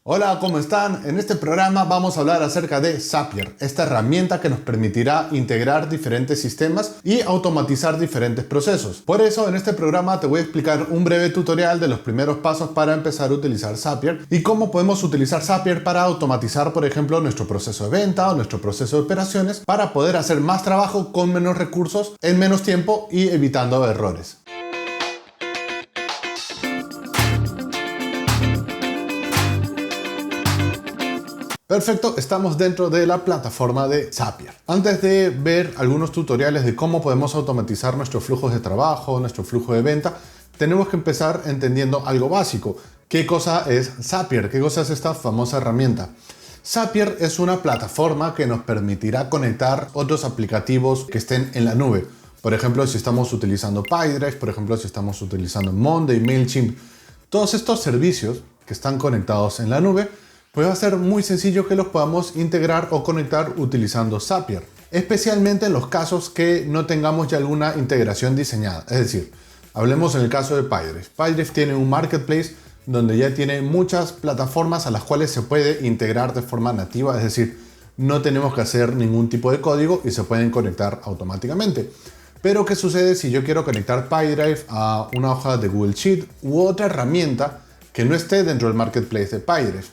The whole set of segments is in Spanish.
Hola, ¿cómo están? En este programa vamos a hablar acerca de Zapier, esta herramienta que nos permitirá integrar diferentes sistemas y automatizar diferentes procesos. Por eso, en este programa te voy a explicar un breve tutorial de los primeros pasos para empezar a utilizar Zapier y cómo podemos utilizar Zapier para automatizar, por ejemplo, nuestro proceso de venta o nuestro proceso de operaciones para poder hacer más trabajo con menos recursos en menos tiempo y evitando errores. Perfecto, estamos dentro de la plataforma de Zapier. Antes de ver algunos tutoriales de cómo podemos automatizar nuestros flujos de trabajo, nuestro flujo de venta, tenemos que empezar entendiendo algo básico. ¿Qué cosa es Zapier? ¿Qué cosa es esta famosa herramienta? Zapier es una plataforma que nos permitirá conectar otros aplicativos que estén en la nube. Por ejemplo, si estamos utilizando Pipedrive, por ejemplo, si estamos utilizando Monday, MailChimp, todos estos servicios que están conectados en la nube, pues va a ser muy sencillo que los podamos integrar o conectar utilizando Zapier, especialmente en los casos que no tengamos ya alguna integración diseñada. Es decir, hablemos en el caso de Pipedrive. Pipedrive tiene un marketplace donde ya tiene muchas plataformas a las cuales se puede integrar de forma nativa, es decir, no tenemos que hacer ningún tipo de código y se pueden conectar automáticamente. Pero ¿qué sucede si yo quiero conectar Pipedrive a una hoja de Google Sheet u otra herramienta que no esté dentro del marketplace de Pipedrive?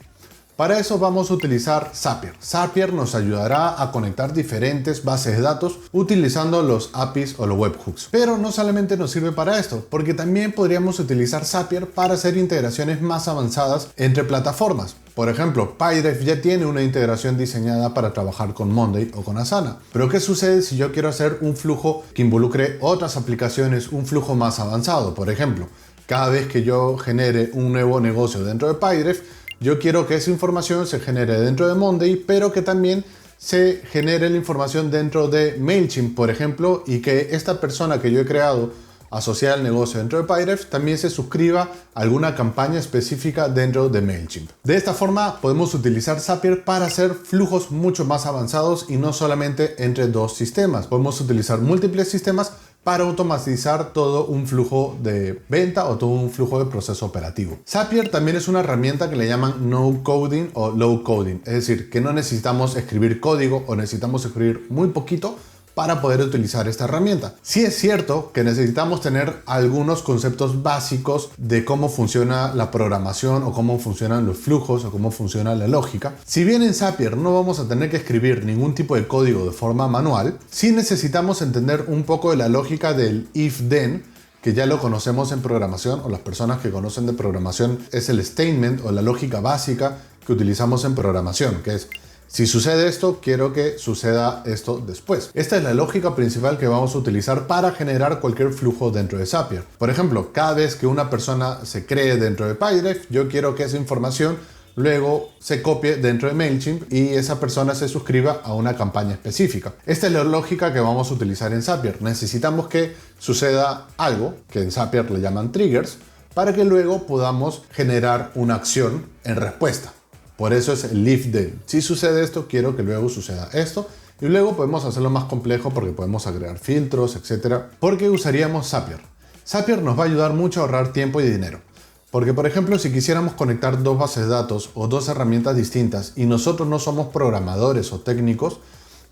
Para eso vamos a utilizar Zapier. Zapier nos ayudará a conectar diferentes bases de datos utilizando los APIs o los webhooks. Pero no solamente nos sirve para esto, porque también podríamos utilizar Zapier para hacer integraciones más avanzadas entre plataformas. Por ejemplo, Pipedrive ya tiene una integración diseñada para trabajar con Monday o con Asana. Pero ¿qué sucede si yo quiero hacer un flujo que involucre otras aplicaciones, un flujo más avanzado? Por ejemplo, cada vez que yo genere un nuevo negocio dentro de Pipedrive, yo quiero que esa información se genere dentro de Monday, pero que también se genere la información dentro de MailChimp, por ejemplo, y que esta persona que yo he creado asociada al negocio dentro de Pipedrive también se suscriba a alguna campaña específica dentro de MailChimp. De esta forma podemos utilizar Zapier para hacer flujos mucho más avanzados y no solamente entre dos sistemas. Podemos utilizar múltiples sistemas para automatizar todo un flujo de venta o todo un flujo de proceso operativo. Zapier también es una herramienta que le llaman no coding o low coding, es decir, que no necesitamos escribir código o necesitamos escribir muy poquito para poder utilizar esta herramienta. Sí es cierto que necesitamos tener algunos conceptos básicos de cómo funciona la programación o cómo funcionan los flujos o cómo funciona la lógica. Si bien en Zapier no vamos a tener que escribir ningún tipo de código de forma manual, sí necesitamos entender un poco de la lógica del if-then, que ya lo conocemos en programación, o las personas que conocen de programación es el statement o la lógica básica que utilizamos en programación, que es: si sucede esto, quiero que suceda esto después. Esta es la lógica principal que vamos a utilizar para generar cualquier flujo dentro de Zapier. Por ejemplo, cada vez que una persona se cree dentro de Pipedrive, yo quiero que esa información luego se copie dentro de MailChimp y esa persona se suscriba a una campaña específica. Esta es la lógica que vamos a utilizar en Zapier. Necesitamos que suceda algo, que en Zapier le llaman triggers, para que luego podamos generar una acción en respuesta. Por eso es el if then. Si sucede esto, quiero que luego suceda esto. Y luego podemos hacerlo más complejo porque podemos agregar filtros, etc. ¿Por qué usaríamos Zapier? Zapier nos va a ayudar mucho a ahorrar tiempo y dinero. Porque, por ejemplo, si quisiéramos conectar dos bases de datos o dos herramientas distintas y nosotros no somos programadores o técnicos,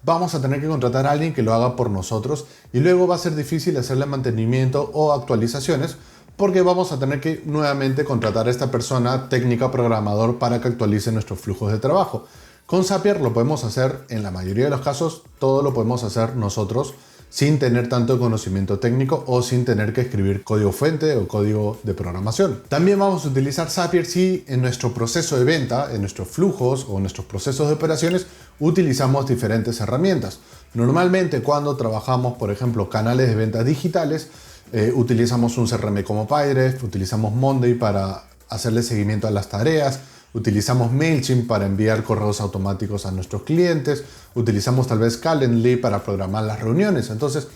vamos a tener que contratar a alguien que lo haga por nosotros y luego va a ser difícil hacerle mantenimiento o actualizaciones, porque vamos a tener que nuevamente contratar a esta persona técnica programador para que actualice nuestros flujos de trabajo. Con Zapier lo podemos hacer, en la mayoría de los casos, todo lo podemos hacer nosotros sin tener tanto conocimiento técnico o sin tener que escribir código fuente o código de programación. También vamos a utilizar Zapier si en nuestro proceso de venta, en nuestros flujos o en nuestros procesos de operaciones utilizamos diferentes herramientas. Normalmente cuando trabajamos, por ejemplo, canales de ventas digitales, utilizamos un CRM como Pipedrive, utilizamos Monday para hacerle seguimiento a las tareas, utilizamos MailChimp para enviar correos automáticos a nuestros clientes, utilizamos tal vez Calendly para programar las reuniones. Entonces,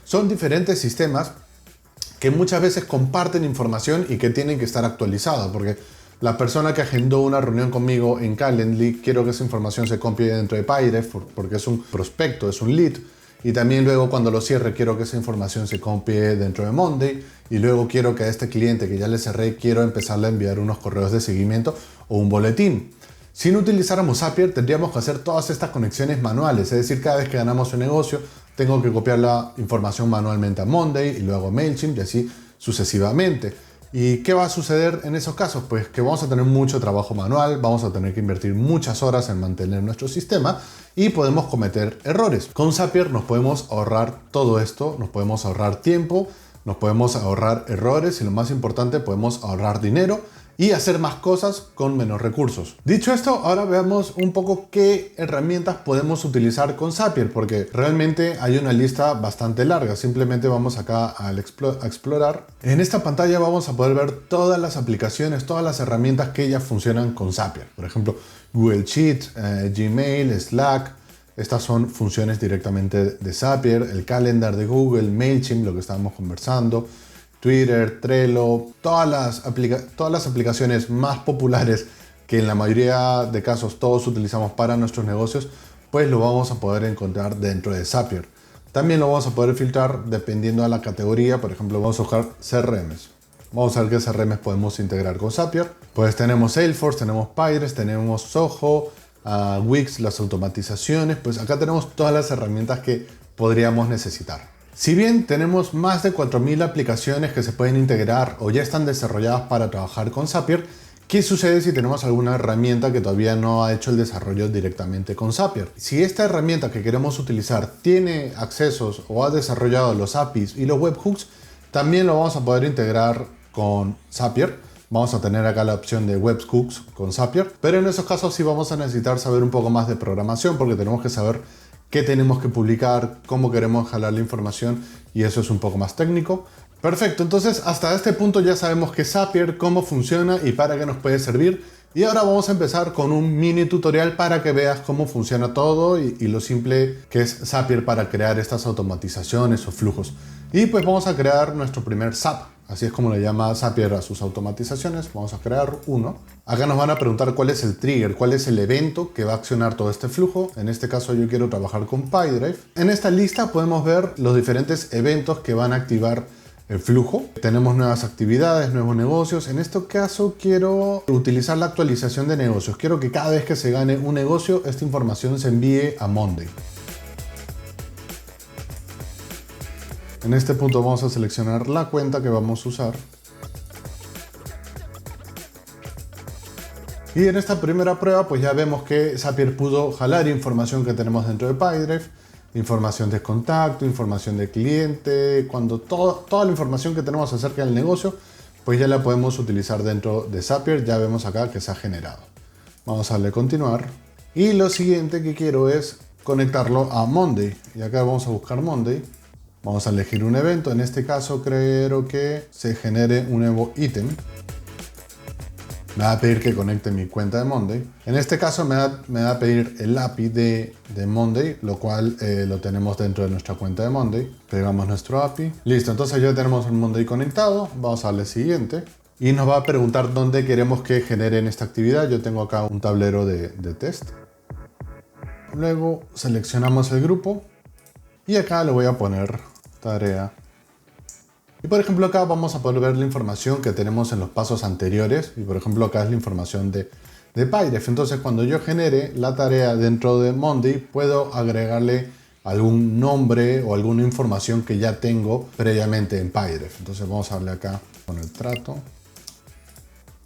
son diferentes sistemas que muchas veces comparten información y que tienen que estar actualizados, porque la persona que agendó una reunión conmigo en Calendly, quiero que esa información se copie dentro de Pipedrive porque es un prospecto, es un lead. Y también luego cuando lo cierre quiero que esa información se copie dentro de Monday y luego quiero que a este cliente que ya le cerré quiero empezarle a enviar unos correos de seguimiento o un boletín. Si no utilizáramos Zapier, tendríamos que hacer todas estas conexiones manuales, es decir, cada vez que ganamos un negocio, tengo que copiar la información manualmente a Monday y luego a MailChimp y así sucesivamente. ¿Y qué va a suceder en esos casos? Pues que vamos a tener mucho trabajo manual, vamos a tener que invertir muchas horas en mantener nuestro sistema y podemos cometer errores. Con Zapier nos podemos ahorrar todo esto, nos podemos ahorrar tiempo, nos podemos ahorrar errores y lo más importante, podemos ahorrar dinero y hacer más cosas con menos recursos. Dicho esto, ahora veamos un poco qué herramientas podemos utilizar con Zapier, porque realmente hay una lista bastante larga. Simplemente vamos acá a explorar. En esta pantalla vamos a poder ver todas las aplicaciones, todas las herramientas que ya funcionan con Zapier. Por ejemplo, Google Sheets, Gmail, Slack. Estas son funciones directamente de Zapier, el calendar de Google, MailChimp, lo que estábamos conversando, Twitter, Trello, todas las aplicaciones más populares que en la mayoría de casos todos utilizamos para nuestros negocios, pues lo vamos a poder encontrar dentro de Zapier. También lo vamos a poder filtrar dependiendo de la categoría. Por ejemplo, vamos a buscar CRMs. Vamos a ver qué CRMs podemos integrar con Zapier. Pues tenemos Salesforce, tenemos Pylorus, tenemos Zoho, Wix, las automatizaciones. Pues acá tenemos todas las herramientas que podríamos necesitar. Si bien tenemos más de 4.000 aplicaciones que se pueden integrar o ya están desarrolladas para trabajar con Zapier, ¿qué sucede si tenemos alguna herramienta que todavía no ha hecho el desarrollo directamente con Zapier? Si esta herramienta que queremos utilizar tiene accesos o ha desarrollado los APIs y los webhooks, también lo vamos a poder integrar con Zapier. Vamos a tener acá la opción de webhooks con Zapier, pero en esos casos sí vamos a necesitar saber un poco más de programación porque tenemos que saber qué tenemos que publicar, cómo queremos jalar la información y eso es un poco más técnico. Perfecto, entonces hasta este punto ya sabemos qué es Zapier, cómo funciona y para qué nos puede servir. Y ahora vamos a empezar con un mini tutorial para que veas cómo funciona todo y lo simple que es Zapier para crear estas automatizaciones o flujos. Y pues vamos a crear nuestro primer SAP. Así es como le llama Zapier a sus automatizaciones. Vamos a crear uno. Acá nos van a preguntar cuál es el trigger, cuál es el evento que va a accionar todo este flujo. En este caso yo quiero trabajar con PyDrive. En esta lista podemos ver los diferentes eventos que van a activar el flujo. Tenemos nuevas actividades, nuevos negocios. En este caso quiero utilizar la actualización de negocios. Quiero que cada vez que se gane un negocio, esta información se envíe a Monday. En este punto vamos a seleccionar la cuenta que vamos a usar. Y en esta primera prueba pues ya vemos que Zapier pudo jalar información que tenemos dentro de PyDrive, información de contacto, información de cliente, toda la información que tenemos acerca del negocio pues ya la podemos utilizar dentro de Zapier. Ya vemos acá que se ha generado. Vamos a darle a continuar. Y lo siguiente que quiero es conectarlo a Monday. Y acá vamos a buscar Monday. Vamos a elegir un evento, en este caso creo que se genere un nuevo ítem. Me va a pedir que conecte mi cuenta de Monday. En este caso me va a pedir el API de Monday, lo cual lo tenemos dentro de nuestra cuenta de Monday. Pegamos nuestro API. Listo, entonces ya tenemos un Monday conectado. Vamos a darle siguiente. Y nos va a preguntar dónde queremos que generen esta actividad. Yo tengo acá un tablero de test. Luego seleccionamos el grupo. Y acá le voy a poner tarea. Y por ejemplo acá vamos a poder ver la información que tenemos en los pasos anteriores. Y por ejemplo acá es la información de PyDrive. Entonces cuando yo genere la tarea dentro de Monday, puedo agregarle algún nombre o alguna información que ya tengo previamente en PyDrive. Entonces vamos a darle acá con el trato.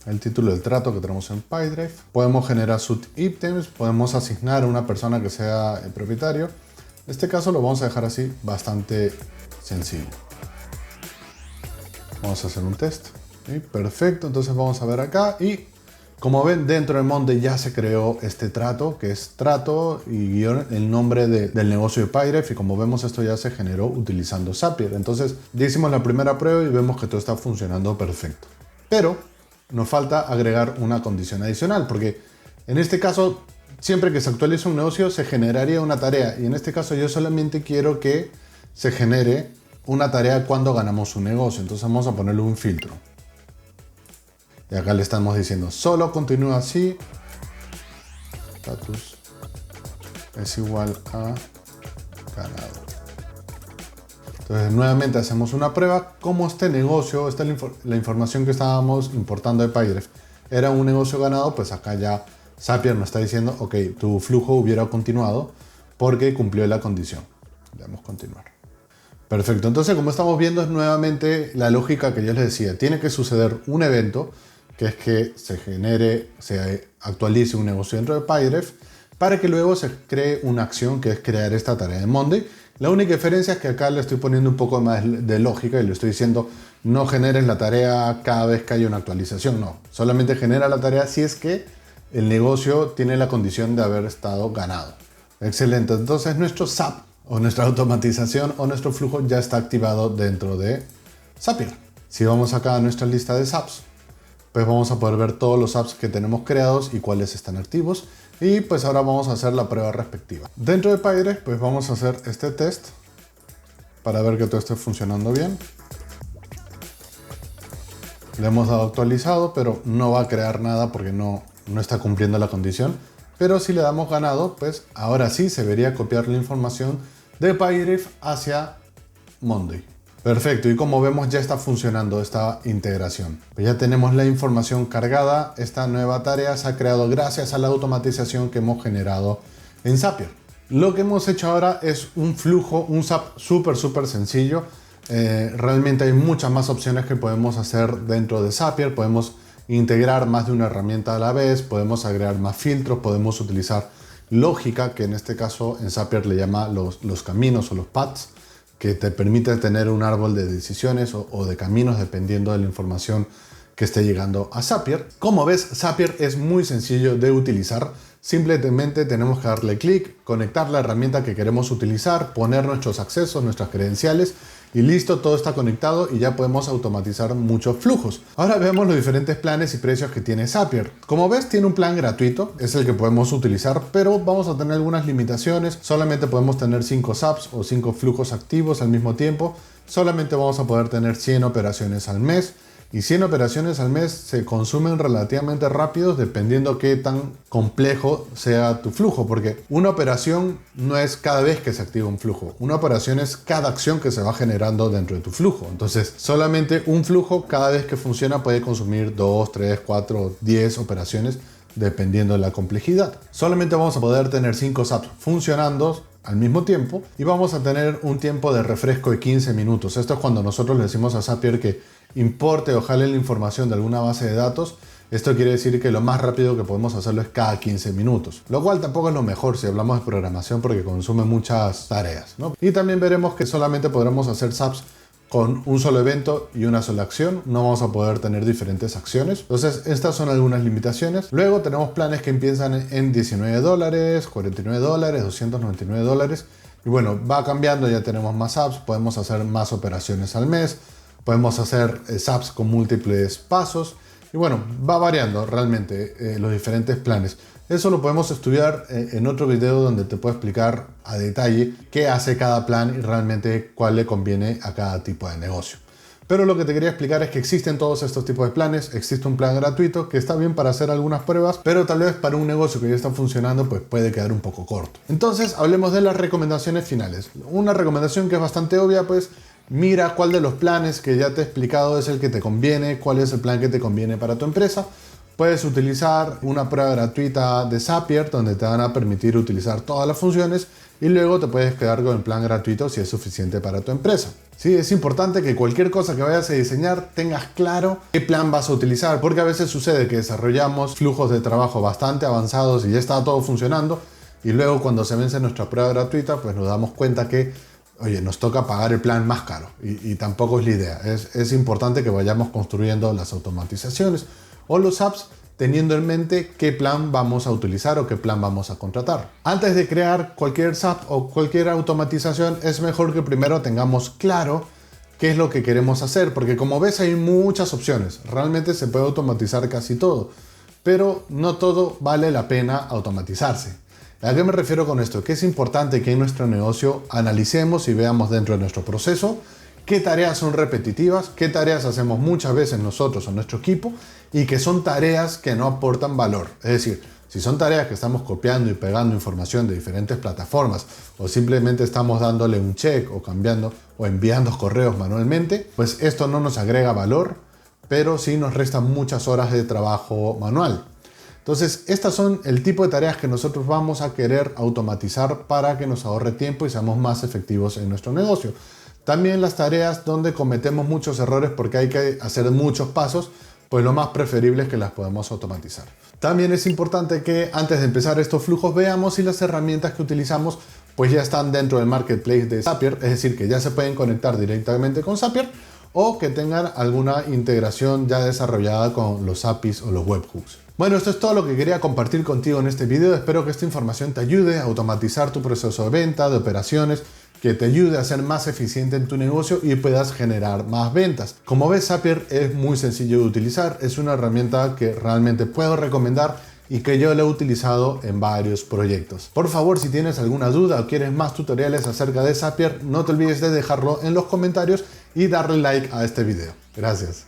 El título del trato que tenemos en PyDrive. Podemos generar subítems. Podemos asignar a una persona que sea el propietario. En este caso lo vamos a dejar así bastante sencillo. Vamos a hacer un test. ¿Sí? Perfecto, entonces vamos a ver acá y como ven dentro de Monday ya se creó este trato que es trato y guión el nombre del negocio de PyDrive y como vemos esto ya se generó utilizando Zapier. Entonces ya hicimos la primera prueba y vemos que todo está funcionando perfecto. Pero nos falta agregar una condición adicional porque en este caso siempre que se actualiza un negocio se generaría una tarea y en este caso yo solamente quiero que se genere una tarea cuando ganamos un negocio. Entonces vamos a ponerle un filtro. Y acá le estamos diciendo solo continúa así. Status es igual a ganado. Entonces nuevamente hacemos una prueba. Como este negocio, la información que estábamos importando de PyDrive era un negocio ganado, pues acá ya Zapier nos está diciendo, ok, tu flujo hubiera continuado porque cumplió la condición. Le damos continuar. Perfecto, entonces como estamos viendo es nuevamente la lógica que yo les decía. Tiene que suceder un evento, que es que se actualice un negocio dentro de PyRef, para que luego se cree una acción que es crear esta tarea de Monday. La única diferencia es que acá le estoy poniendo un poco más de lógica y le estoy diciendo no generes la tarea cada vez que haya una actualización, no. Solamente genera la tarea si es que el negocio tiene la condición de haber estado ganado. Excelente, entonces nuestro SAP o nuestra automatización o nuestro flujo ya está activado dentro de Zapier. Si vamos acá a nuestra lista de SAPs, pues vamos a poder ver todos los apps que tenemos creados y cuáles están activos. Y pues ahora vamos a hacer la prueba respectiva. Dentro de PyRef, pues vamos a hacer este test para ver que todo esté funcionando bien. Le hemos dado actualizado, pero no va a crear nada porque no está cumpliendo la condición. Pero si le damos ganado, pues ahora sí se vería copiar la información de PyRef hacia Monday. Perfecto, y como vemos ya está funcionando esta integración. Pues ya tenemos la información cargada. Esta nueva tarea se ha creado gracias a la automatización que hemos generado en Zapier. Lo que hemos hecho ahora es un flujo, un SAP súper sencillo. Realmente hay muchas más opciones que podemos hacer dentro de Zapier. Podemos integrar más de una herramienta a la vez, podemos agregar más filtros, podemos utilizar lógica, que en este caso en Zapier le llama los caminos o los paths, que te permite tener un árbol de decisiones o de caminos dependiendo de la información que esté llegando a Zapier. Como ves, Zapier es muy sencillo de utilizar. Simplemente tenemos que darle clic, conectar la herramienta que queremos utilizar, poner nuestros accesos, nuestras credenciales y listo, todo está conectado y ya podemos automatizar muchos flujos. Ahora vemos los diferentes planes y precios que tiene Zapier. Como ves, tiene un plan gratuito, es el que podemos utilizar, pero vamos a tener algunas limitaciones. Solamente podemos tener 5 SAPs o 5 flujos activos al mismo tiempo. Solamente vamos a poder tener 100 operaciones al mes. Y 100 operaciones al mes se consumen relativamente rápidos dependiendo qué tan complejo sea tu flujo, porque una operación no es cada vez que se activa un flujo, una operación es cada acción que se va generando dentro de tu flujo. Entonces solamente un flujo cada vez que funciona puede consumir 2, 3, 4, 10 operaciones dependiendo de la complejidad. Solamente vamos a poder tener 5 SAPs funcionando al mismo tiempo y vamos a tener un tiempo de refresco de 15 minutos. Esto es cuando nosotros le decimos a Zapier que importe o jale la información de alguna base de datos. Esto quiere decir que lo más rápido que podemos hacerlo es cada 15 minutos, lo cual tampoco es lo mejor si hablamos de programación porque consume muchas tareas, ¿no? Y también veremos que solamente podremos hacer SAPs con un solo evento y una sola acción. No vamos a poder tener diferentes acciones. Entonces, estas son algunas limitaciones. Luego tenemos planes que empiezan en $19, $49, $299. Y bueno, va cambiando, ya tenemos más apps, podemos hacer más operaciones al mes, podemos hacer SAPs con múltiples pasos. Y bueno, va variando realmente los diferentes planes. Eso lo podemos estudiar en otro video donde te puedo explicar a detalle qué hace cada plan y realmente cuál le conviene a cada tipo de negocio. Pero lo que te quería explicar es que existen todos estos tipos de planes. Existe un plan gratuito que está bien para hacer algunas pruebas, pero tal vez para un negocio que ya está funcionando pues puede quedar un poco corto. Entonces hablemos de las recomendaciones finales. Una recomendación que es bastante obvia, pues mira cuál de los planes que ya te he explicado es el que te conviene, cuál es el plan que te conviene para tu empresa. Puedes utilizar una prueba gratuita de Zapier donde te van a permitir utilizar todas las funciones y luego te puedes quedar con el plan gratuito si es suficiente para tu empresa. Sí, es importante que cualquier cosa que vayas a diseñar tengas claro qué plan vas a utilizar, porque a veces sucede que desarrollamos flujos de trabajo bastante avanzados y ya está todo funcionando y luego cuando se vence nuestra prueba gratuita pues nos damos cuenta que oye, nos toca pagar el plan más caro y tampoco es la idea. Es importante que vayamos construyendo las automatizaciones o los apps teniendo en mente qué plan vamos a utilizar o qué plan vamos a contratar. Antes de crear cualquier SAP o cualquier automatización es mejor que primero tengamos claro qué es lo que queremos hacer, porque como ves hay muchas opciones. Realmente se puede automatizar casi todo, pero no todo vale la pena automatizarse. ¿A qué me refiero con esto? Que es importante que en nuestro negocio analicemos y veamos dentro de nuestro proceso qué tareas son repetitivas, qué tareas hacemos muchas veces nosotros o nuestro equipo y que son tareas que no aportan valor. Es decir, si son tareas que estamos copiando y pegando información de diferentes plataformas o simplemente estamos dándole un check o cambiando o enviando correos manualmente, pues esto no nos agrega valor, pero sí nos resta muchas horas de trabajo manual. Entonces, estas son el tipo de tareas que nosotros vamos a querer automatizar para que nos ahorre tiempo y seamos más efectivos en nuestro negocio. También las tareas donde cometemos muchos errores porque hay que hacer muchos pasos, pues lo más preferible es que las podamos automatizar. También es importante que antes de empezar estos flujos veamos si las herramientas que utilizamos pues ya están dentro del marketplace de Zapier, es decir, que ya se pueden conectar directamente con Zapier o que tengan alguna integración ya desarrollada con los APIs o los webhooks. Bueno, esto es todo lo que quería compartir contigo en este video. Espero que esta información te ayude a automatizar tu proceso de venta, de operaciones, que te ayude a ser más eficiente en tu negocio y puedas generar más ventas. Como ves, Zapier es muy sencillo de utilizar, es una herramienta que realmente puedo recomendar y que yo lo he utilizado en varios proyectos. Por favor, si tienes alguna duda o quieres más tutoriales acerca de Zapier, no te olvides de dejarlo en los comentarios y darle like a este video. Gracias.